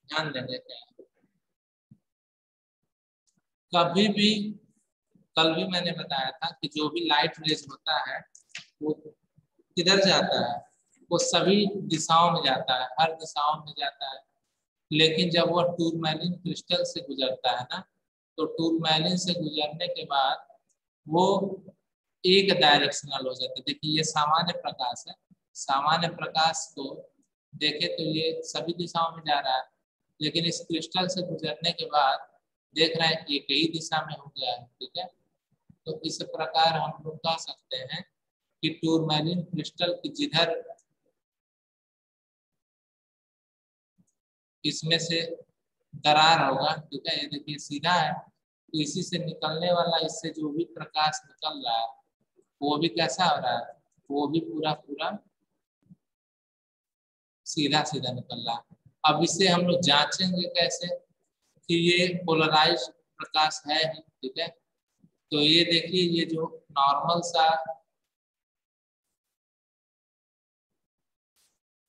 ध्यान देने का है। कभी भी, कल भी मैंने बताया था कि जो भी लाइट रेज होता है वो किधर जाता है, वो सभी दिशाओं में जाता है, हर दिशाओं में जाता है। लेकिन जब वह टूरमैलिन क्रिस्टल से गुजरता है ना, तो टूरमैलिन से गुजरने के बाद वो एक डायरेक्शनल हो जाता है। देखिए ये सामान्य प्रकाश है, सामान्य प्रकाश को देखे तो ये सभी दिशाओं में जा रहा है, लेकिन इस क्रिस्टल से गुजरने के बाद देख रहे हैं एक ही दिशा में हो गया है। ठीक है, तो इस प्रकार हम लोग कह सकते हैं कि टूरमैलिन क्रिस्टल की जिधर इसमें से दरार होगा, ठीक है, ये देखिए सीधा है, तो इसी से निकलने वाला, इससे जो भी प्रकाश निकल रहा है वो भी कैसा हो रहा है, वो भी पूरा पूरा सीधा सीधा निकल रहा है। अब इसे हम लोग जांचेंगे कैसे कि ये पोलराइज प्रकाश है ही। ठीक है, तो ये देखिए ये जो नॉर्मल सा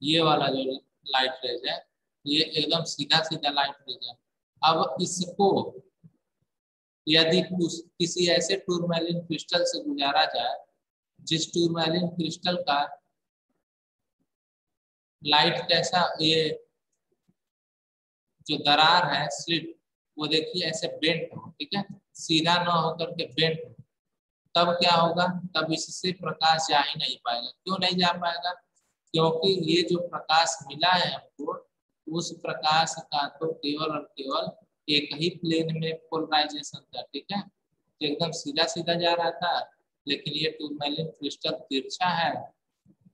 ये वाला जो लाइट रेज है, ये एकदम सीधा सीधा लाइट रेज है। अब इसको यदि किसी ऐसे टूरमैलिन क्रिस्टल से गुजारा जाए जिस टूरमैलिन क्रिस्टल का लाइट कैसा, ये जो दरार है स्लिट, वो देखिए ऐसे बेंट हो, ठीक है, सीधा ना होकर के बेंट हो, तब क्या होगा, तब इससे प्रकाश जा ही नहीं पाएगा। क्यों नहीं जा पाएगा, क्योंकि ये जो प्रकाश मिला है हमको, उस प्रकाश का तो केवल और केवल एक ही प्लेन में पोलराइजेशन था। ठीक है, तो एकदम सीधा सीधा जा रहा था, लेकिन ये टूरमैलिन क्रिस्टल तिरछा है,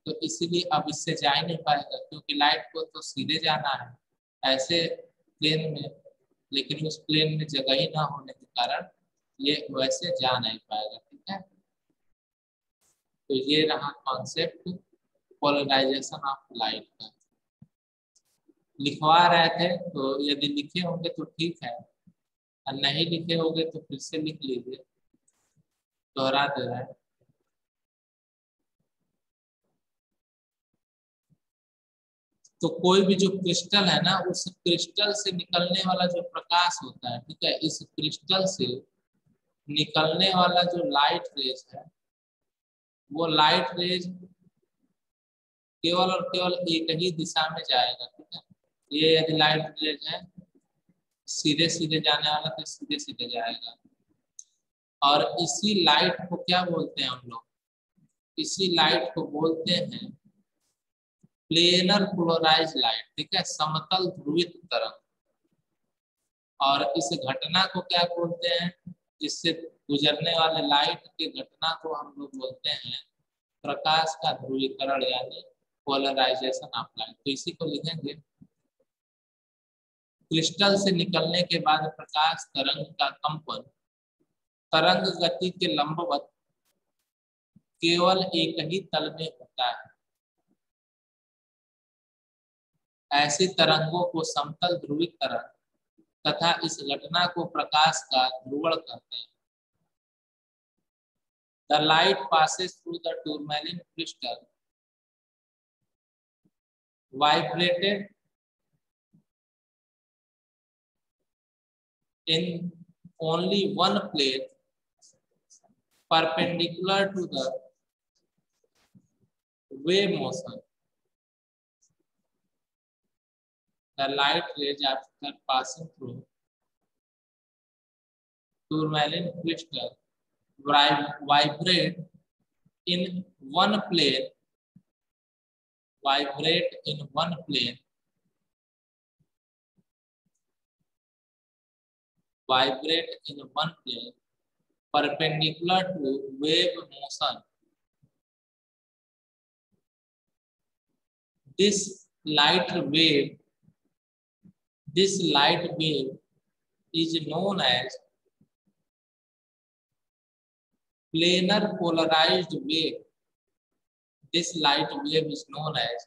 तो इसीलिए अब इससे जा ही नहीं पाएगा, क्योंकि लाइट को तो सीधे जाना है ऐसे प्लेन में, लेकिन उस प्लेन में जगह ही ना होने के कारण ये वैसे जा नहीं पाएगा। ठीक है, तो ये रहा कॉन्सेप्ट पोलराइजेशन ऑफ लाइट का। लिखवा रहे थे तो यदि लिखे होंगे तो ठीक है, और नहीं लिखे होंगे तो फिर से लिख लीजिए, दोहरा दे रहे हैं। तो कोई भी जो क्रिस्टल है ना, उस क्रिस्टल से निकलने वाला जो प्रकाश होता है, ठीक है, इस क्रिस्टल से निकलने वाला जो लाइट रेज है, वो लाइट रेज केवल और केवल एक ही दिशा में जाएगा। ठीक है, ये यदि लाइट रेज है सीधे सीधे जाने वाला तो सीधे सीधे जाएगा। और इसी लाइट को क्या बोलते हैं हम लोग, इसी लाइट को बोलते हैं प्लेनर पोलराइज लाइट। ठीक है, समतल ध्रुवित तरंग। और इस घटना को क्या बोलते हैं, जिससे गुजरने वाले लाइट के घटना को हम लोग बोलते हैं प्रकाश का ध्रुवीकरण, यानी पोलराइजेशन ऑफ लाइट। तो इसी को लिखेंगे, क्रिस्टल से निकलने के बाद प्रकाश तरंग का कंपन तरंग गति के लंबवत केवल एक ही तल में होता है। ऐसी तरंगों को समतल ध्रुवीकरण तथा इस घटना को प्रकाश का ध्रुवण कहते हैं। The light passes through the tourmaline crystal, vibrated in only one plane perpendicular to the wave motion. The light rays after passing through tourmaline crystal vibrate in one plane, vibrate in one plane, vibrate in one plane perpendicular to wave motion. This light wave, this light wave is known as planar polarized wave. This light wave is known as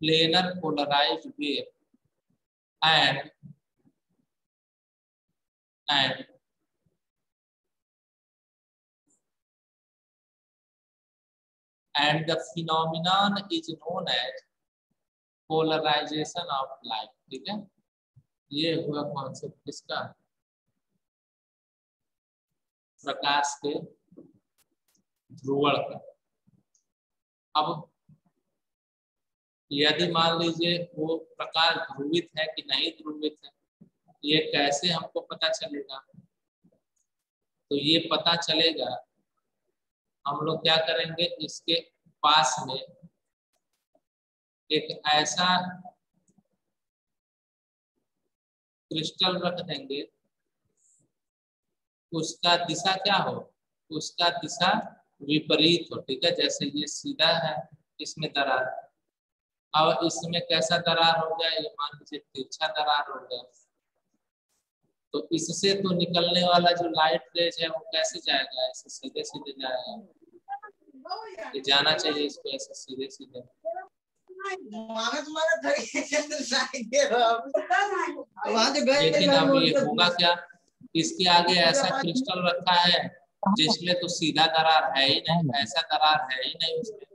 planar polarized wave, and the phenomenon is known as polarization of light. ठीक है, ये हुआ concept किसका, प्रकाश के ध्रुवण का। अब यदि मान लीजिए वो प्रकाश ध्रुवित है कि नहीं ध्रुवित है, ये कैसे हमको पता चलेगा? तो ये पता चलेगा, हम लोग क्या करेंगे, इसके पास में एक ऐसा क्रिस्टल रख देंगे, उसका दिशा क्या हो, उसका दिशा विपरीत हो, ठीक है। जैसे ये सीधा है, इसमें दरार, अब इसमें कैसा दरार हो जाए, ये मान लीजिए तिरछा दरार हो जाए, तो इससे तो निकलने वाला जो लाइट रेज है वो कैसे जाएगा, ऐसे सीधे सीधे जाएगा। ये जाना चाहिए इसको ऐसे सीधे सीधे। लेकिन अब ये होगा क्या, इसके आगे ऐसा क्रिस्टल रखा है जिसमें तो सीधा दरार है ही नहीं, ऐसा दरार है ही नहीं उसमें,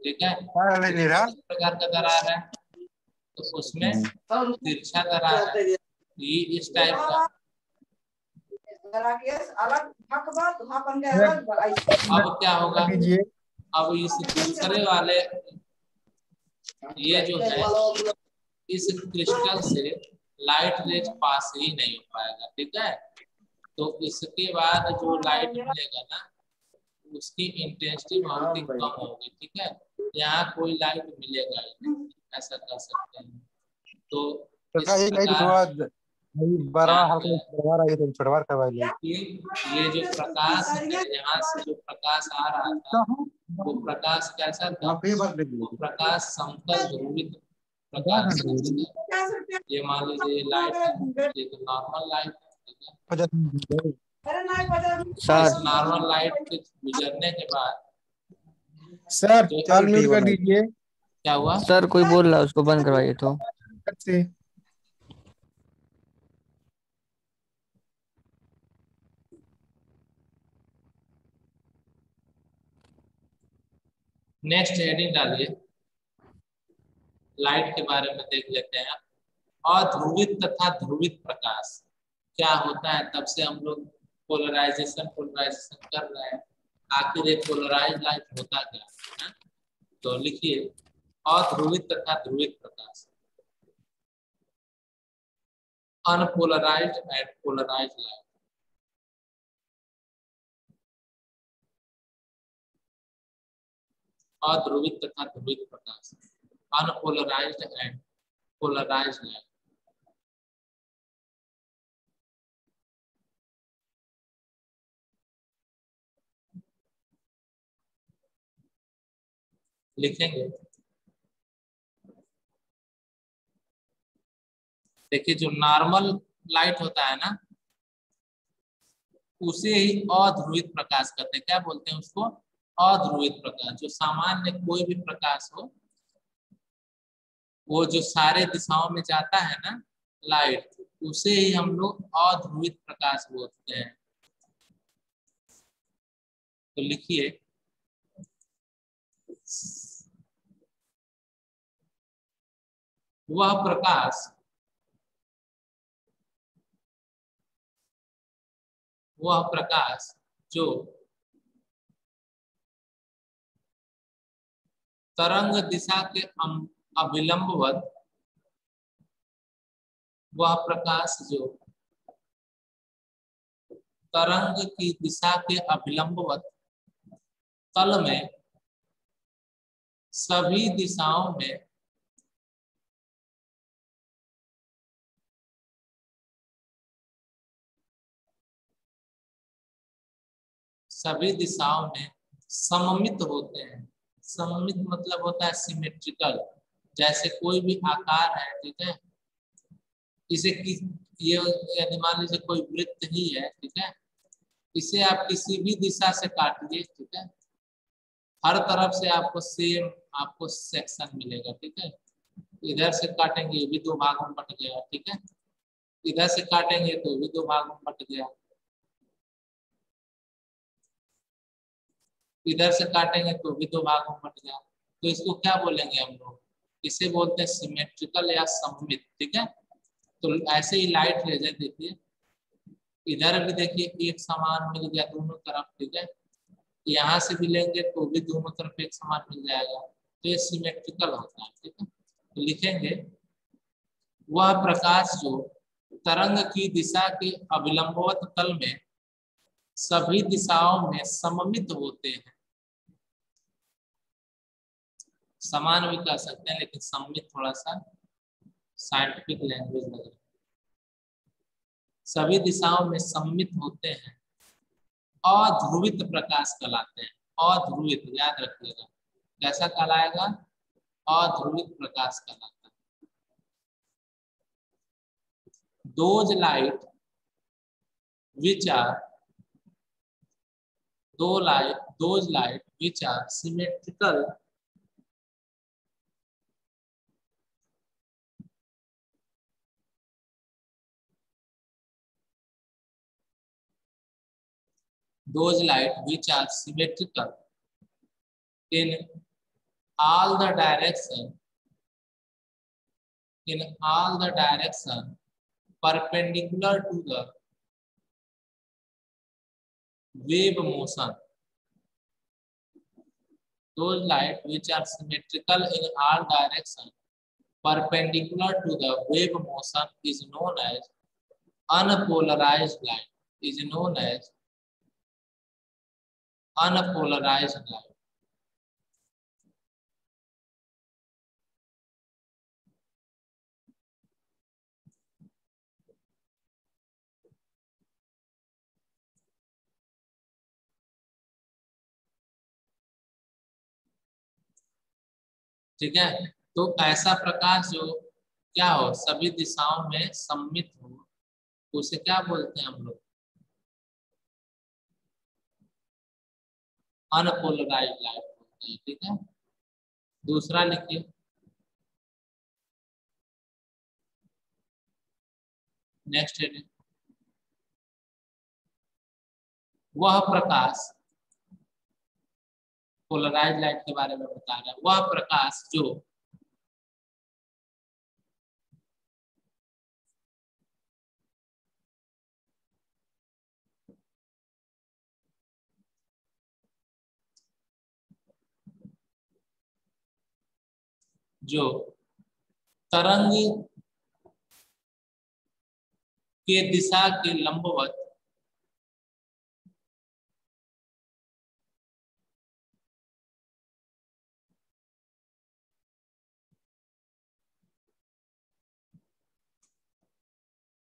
ठीक है। इस प्रकार का दरार है, तो उसमें तिरछा दरार है, ये इस टाइप का। अब क्या होगा, अब इस दूसरे वाले, ये जो है इस क्रिस्टल से लाइट रेज पास ही नहीं हो पाएगा, ठीक है। तो इसके बाद जो लाइट मिलेगा ना, उसकी इंटेंसिटी बहुत ही कम होगी, ठीक है। यहाँ कोई लाइट मिलेगा ही नहीं, ऐसा कर सकते हैं। तो इस प्रकार ये जो प्रकाश है, यहाँ से जो प्रकाश आ रहा था वो प्रकाश कैसा था, वो प्रकाश समतल ध्रुवित प्रकाश। ये मान लीजिए ये लाइट है, ये तो नॉर्मल लाइट है, ठीक है। इस नॉर्मल लाइट के गुजरने के बाद सर चाल म्यूट कर दीजिए। क्या हुआ सर, कोई बोल रहा है उसको बंद करवाइए तो। नेक्स्ट हेडिंग डालिए, लाइट के बारे में देख लेते हैं। अध्रुवित तथा ध्रुवित प्रकाश क्या होता है, तब से हम लोग पोलराइजेशन कर रहे हैं। आखिर एक पोलराइज लाइट होता क्या है? तो लिखिए, अध्रुवित तथा ध्रुवित प्रकाश, अनपोलराइज्ड एंड पोलराइज्ड लाइट। अध्रुवित तथा ध्रुवित प्रकाश, अनपोलराइज्ड एंड पोलराइज्ड लाइट। लिखेंगे, देखिए जो नॉर्मल लाइट होता है ना, उसे ही अध्रुवित प्रकाश कहते हैं। क्या बोलते हैं उसको? अध्रुवित प्रकाश। जो सामान्य कोई भी प्रकाश हो, वो जो सारे दिशाओं में जाता है ना लाइट, उसे ही हम लोग अध्रुवित प्रकाश बोलते हैं। तो लिखिए, वह प्रकाश जो तरंग दिशा के अभिलंबवत, वह प्रकाश जो तरंग की दिशा के अभिलंबवत तल में सभी दिशाओं में सममित होते हैं। सममित मतलब होता है सिमेट्रिकल। जैसे कोई भी आकार है, ठीक है, इसे ये यदि मान लीजिए कोई वृत्त ही है, ठीक है, इसे आप किसी भी दिशा से काटिए, ठीक है, हर तरफ से आपको सेम आपको सेक्शन मिलेगा, ठीक है। इधर से काटेंगे ये भी दो भागों में बट गया, ठीक है, इधर से काटेंगे तो भी दो भागों में बट गया, इधर से काटेंगे तो भी दो भागों में बट गया। तो इसको क्या बोलेंगे हम लोग? इसे बोलते हैं सिमेट्रिकल या सममित, ठीक है। तो ऐसे ही लाइट रेजर देखिए, इधर भी देखिए एक समान मिल गया दोनों तरफ, ठीक है। यहाँ से भी लेंगे तो भी दोनों तरफ एक समान मिल जाएगा, तो ये सिमेट्रिकल होता है, ठीक है। तो लिखेंगे वह प्रकाश जो तरंग की दिशा के अभिलंबवत तल में सभी दिशाओं में सममित होते हैं, समान भी कह सकते हैं लेकिन सममित थोड़ा सा साइंटिफिक लैंग्वेज लग रहा है। सभी दिशाओं में सममित होते हैं, अध्रुवित प्रकाश कहलाते हैं। अध्रुवित याद रखिएगा, कैसा कहलाएगा? अध्रुवित प्रकाश कहलाता है। Those light which are those light which are symmetrical those light which are symmetrical in all the direction perpendicular to the wave motion. Those light which are symmetrical in all direction perpendicular to the wave motion is known as unpolarized light. Is known as unpolarized light. ठीक है, तो ऐसा प्रकाश जो क्या हो, सभी दिशाओं में सम्मित हो, उसे क्या बोलते हैं हम लोग? अनपोलराइज्ड लाइट बोलते हैं, ठीक है। दूसरा लिखिए, नेक्स्ट हेडिंग, वह प्रकाश, पोलराइज्ड लाइट के बारे में बता रहे हैं, वह प्रकाश जो तरंग के दिशा के लंबवत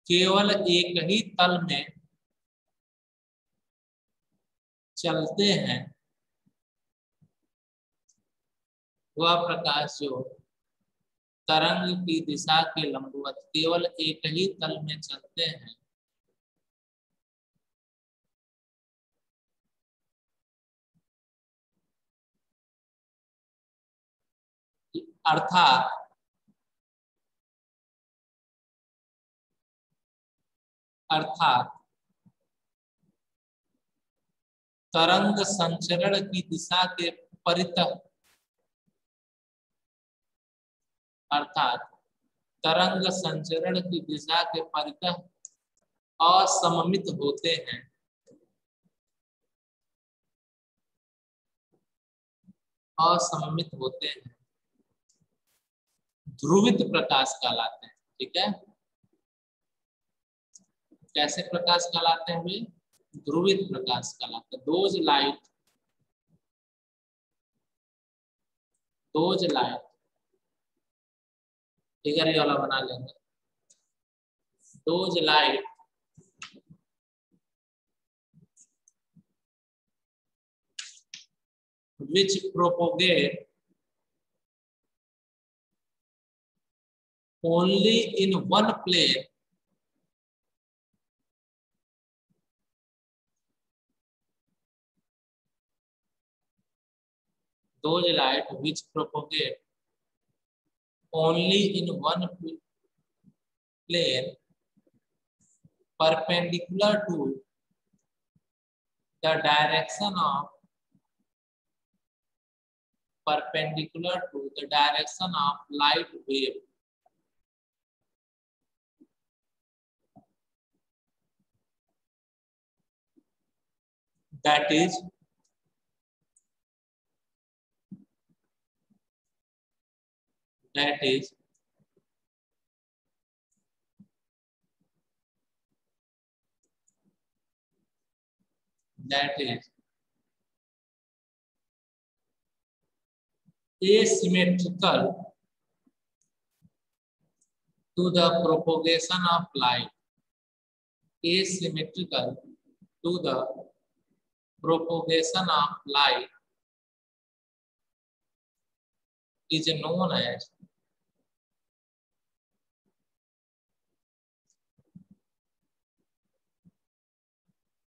केवल एक ही तल में चलते हैं, वह प्रकाश जो तरंग की दिशा के लंबवत केवल एक ही तल में चलते हैं, अर्थात तरंग संचरण की दिशा के परितः, अर्थात तरंग संचरण की दिशा के परितः असममित होते हैं, असममित होते हैं, ध्रुवित प्रकाश कहलाते हैं, ठीक है। कैसे प्रकाश कहलाते हैं वे? ध्रुवित प्रकाश कहलाते हैं। दोज लाइट फिगर ये वाला बना लेंगे, those light which propagate only in one plane those light which propagate only in one plane perpendicular to the direction of light wave that is asymmetrical to the propagation of light. Asymmetrical to the propagation of light is known as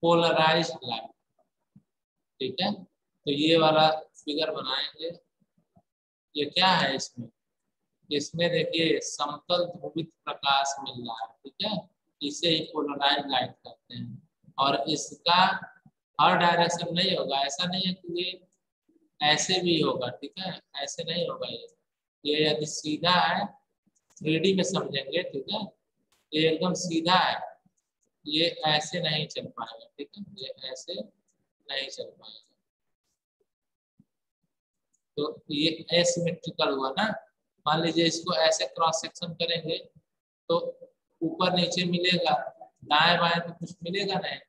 polarized light. ठीक है, तो ये वाला figure बनाएंगे। ये क्या है इसमें देखिए समतल ध्रुवित प्रकाश मिल रहा है, ठीक है, इसे ही पोलराइज लाइट कहते हैं। और इसका हर डायरेक्शन नहीं होगा, ऐसा नहीं है कि ये ऐसे भी होगा, ठीक है, ऐसे नहीं होगा। ये यदि सीधा है 3D में समझेंगे, ठीक है, ये एकदम सीधा है, ये ऐसे नहीं चल पाएगा, ठीक है, ये ऐसे नहीं चल पाएगा। तो ये एसिमेट्रिकल हुआ ना। मान लीजिए इसको ऐसे क्रॉस सेक्शन करेंगे तो ऊपर नीचे मिलेगा, दाएं बाएं तो कुछ मिलेगा नहीं,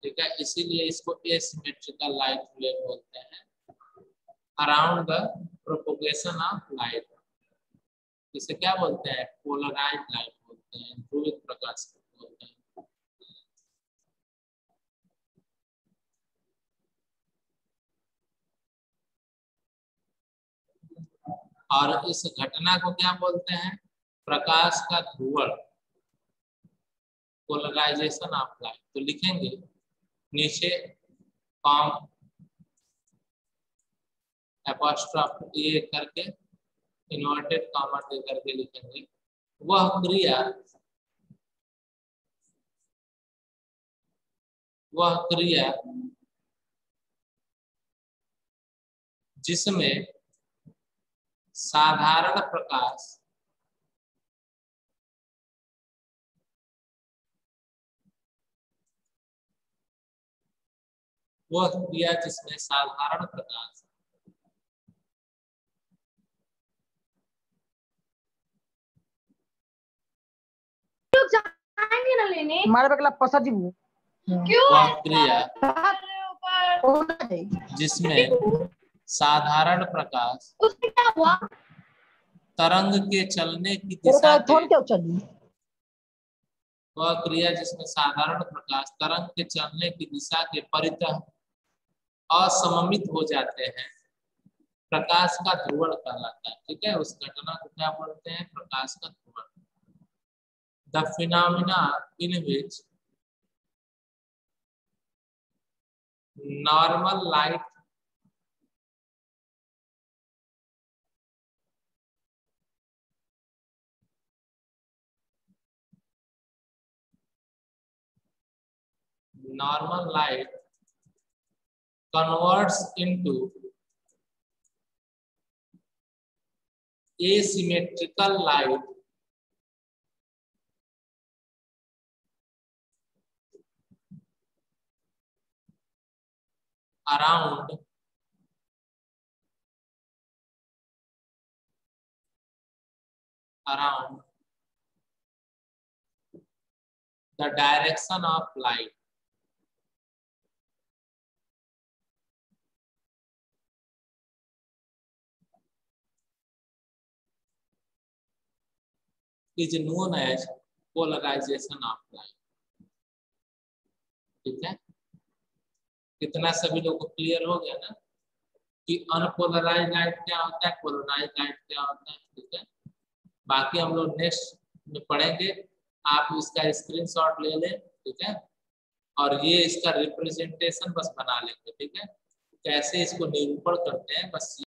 ठीक है, इसीलिए इसको एसिमेट्रिकल लाइट वेव बोलते हैं। Around the propagation of light, इसे क्या बोलते हैं? पोलराइज्ड लाइट बोलते हैं, ध्रुवित प्रकाश बोलते हैं। और इस घटना को क्या बोलते हैं? प्रकाश का ध्रुवण, पोलराइजेशन ऑफ लाइट। तो लिखेंगे नीचे कॉम एपोस्ट्रोफ ए करके इन्वर्टेड कॉमा दे करके लिखेंगे, वह क्रिया जिसमें साधारण प्रकाश जिसमें साधारण प्रकाश जाएंगे ना लेने हमारे बगला पसा जी क्यों? वह क्रिया जिसमें साधारण प्रकाश उसमें क्या हुआ? तरंग के चलने की दिशा वह क्रिया जिसमें साधारण प्रकाश तरंग के चलने की दिशा के परितः असममित हो जाते हैं, प्रकाश का ध्रुवण कहलाता है। ठीक है, उस घटना को क्या बोलते हैं? प्रकाश का ध्रुवण। The phenomena in which normal light converts into asymmetrical light around the direction of light. Is known as polarization of light. ठीक है, कितना सभी लोगों को क्लियर हो गया ना कि अनपोलराइज लाइट क्या होता है, पोलराइज लाइट क्या होता है। ठीक है, बाकी हम लोग नेक्स्ट में पढ़ेंगे। आप इसका स्क्रीनशॉट ले लें, ठीक है, और ये इसका रिप्रेजेंटेशन बस बना लेंगे। ठीक है, कैसे इसको निरूपण करते हैं बस